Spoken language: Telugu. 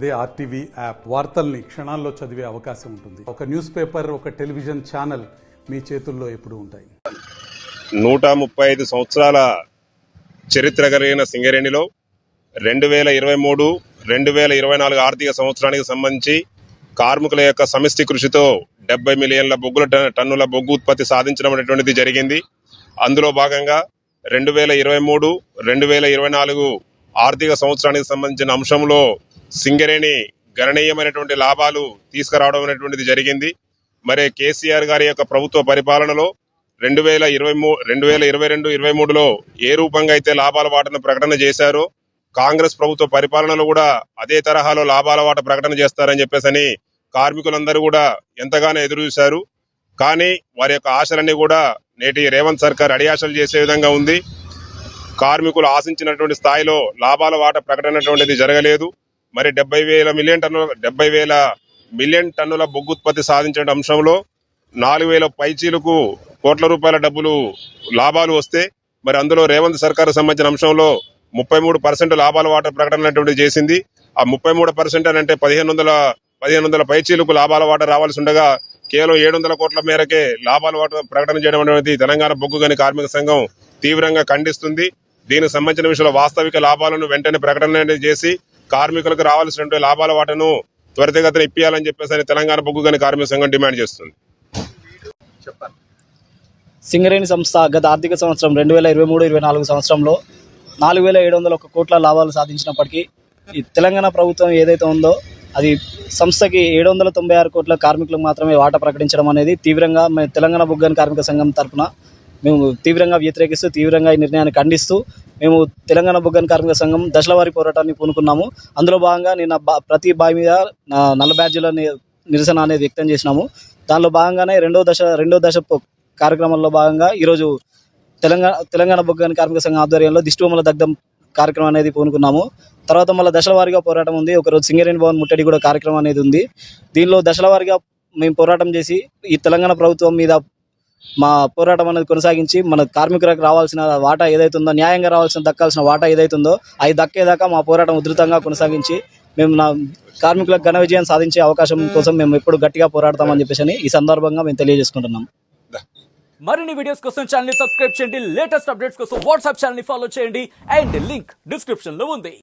అదే ఆర్టీవీ యాప్ వార్తల్ని క్షణాల్లో చదివే అవకాశం ఉంటుంది. ఒక న్యూస్ పేపర్, ఒక టెలివిజన్ ఛానల్ మీ చేతుల్లో ఎప్పుడూ ఉంటాయి. 135 సంవత్సరాల చరిత్ర కలిగిన సింగరేణిలో 2023-2024 ఆర్థిక సంవత్సరానికి సంబంధించి కార్మికుల యొక్క సమిష్టి కృషితో 70 మిలియన్ల టన్నుల బొగ్గు ఉత్పత్తి సాధించడం అనేటువంటిది జరిగింది. అందులో భాగంగా 2023-2024 ఆర్థిక సంవత్సరానికి సంబంధించిన అంశంలో సింగరేణి గణనీయమైనటువంటి లాభాలు తీసుకురావడం అనేటువంటిది జరిగింది. మరి కేసీఆర్ గారి యొక్క ప్రభుత్వ పరిపాలనలో 2022-23లో ఏ రూపంగా అయితే లాభాల వాటను ప్రకటన చేశారో కాంగ్రెస్ ప్రభుత్వ పరిపాలనలో కూడా అదే తరహాలో లాభాల వాట ప్రకటన చేస్తారని చెప్పేసి కార్మికులందరూ కూడా ఎంతగానో ఎదురు చూశారు. కానీ వారి యొక్క ఆశలన్నీ కూడా నేటి రేవంత్ సర్కార్ అడియాశలు చేసే విధంగా ఉంది. కార్మికులు ఆశించినటువంటి స్థాయిలో లాభాల వాట ప్రకటన జరగలేదు. మరి 70,000 మిలియన్ టన్నుల బొగ్గు ఉత్పత్తి సాధించిన అంశంలో 4,000 పైచీలకు కోట్ల రూపాయల డబ్బులు లాభాలు వస్తే మరి అందులో రేవంత్ సర్కార్ సంబంధించిన అంశంలో 33% లాభాల వాట ప్రకటన చేసింది. ఆ 33% అంటే 1,500 పైచీలకు లాభాల వాట రావాల్సి ఉండగా కేవలం 700 కోట్ల మేరకే లాభాల వాట ప్రకటన చేయడం అనేది తెలంగాణ బొగ్గు గని కార్మిక సంఘం తీవ్రంగా ఖండిస్తుంది. దీనికి సంబంధించిన విషయంలో వాస్తవిక లాభాలను వెంటనే ప్రకటన చేసి కార్మికులకు రావాల్సినటువంటి లాభాల వాటను త్వరితగతిన ఇప్పియాలని చెప్పేసి తెలంగాణ బొగ్గు గని కార్మిక సంఘం డిమాండ్ చేస్తుంది. సింగరేణి సంస్థ గత ఆర్థిక సంవత్సరం 2023-24 సంవత్సరంలో 4,701 కోట్ల లాభాలు సాధించినప్పటికీ ఈ తెలంగాణ ప్రభుత్వం ఏదైతే ఉందో అది సంస్థకి 796 కోట్ల కార్మికులకు మాత్రమే వాటా ప్రకటించడం అనేది తీవ్రంగా మేము తెలంగాణ బొగ్గు గని కార్మిక సంఘం తరఫున మేము తీవ్రంగా వ్యతిరేకిస్తూ తీవ్రంగా ఈ నిర్ణయాన్ని ఖండిస్తూ మేము తెలంగాణ బొగ్గు గని కార్మిక సంఘం దశలవారీ పోరాటాన్ని పూనుకున్నాము. అందులో భాగంగా నిన్న ప్రతి బావి మీద నల్ల బ్యాడ్జీల నిరసన అనేది వ్యక్తం చేసినాము. దానిలో భాగంగానే రెండో దశ కార్యక్రమంలో భాగంగా ఈరోజు తెలంగాణ బొగ్గు గని కార్మిక సంఘం ఆధ్వర్యంలో దిష్టిబొమ్మల దగ్ధం కార్యక్రమం అనేది పూనుకున్నాము. తర్వాత మళ్ళీ దశల వారీగా పోరాటం ఉంది. ఒకరోజు సింగరేణి భవన్ ముట్టడి కూడా కార్యక్రమం అనేది ఉంది. దీనిలో దశల వారీగా మేము పోరాటం చేసి ఈ తెలంగాణ ప్రభుత్వం మీద మా పోరాటం అనేది కొనసాగించి మన కార్మికులకు రావాల్సిన వాటా ఏదైతుందో న్యాయంగా దక్కాల్సిన వాటా ఏదైతుందో అది దక్కేదాకా మా పోరాటం ఉధృతంగా కొనసాగించి మేము కార్మికులకు ఘన విజయం సాధించే అవకాశం కోసం మేము ఎప్పుడు గట్టిగా పోరాడతామని చెప్పేసి ఈ సందర్భంగా మేము తెలియజేసుకుంటున్నాం. మరిన్ని వీడియోస్ కోసం ఛానల్ ని సబ్స్క్రైబ్ చేయండి. లేటెస్ట్ అప్డేట్స్ కోసం వాట్సాప్ ఛానల్ ని ఫాలో చేయండి. అండ్ లింక్ డిస్క్రిప్షన్ లో ఉంది.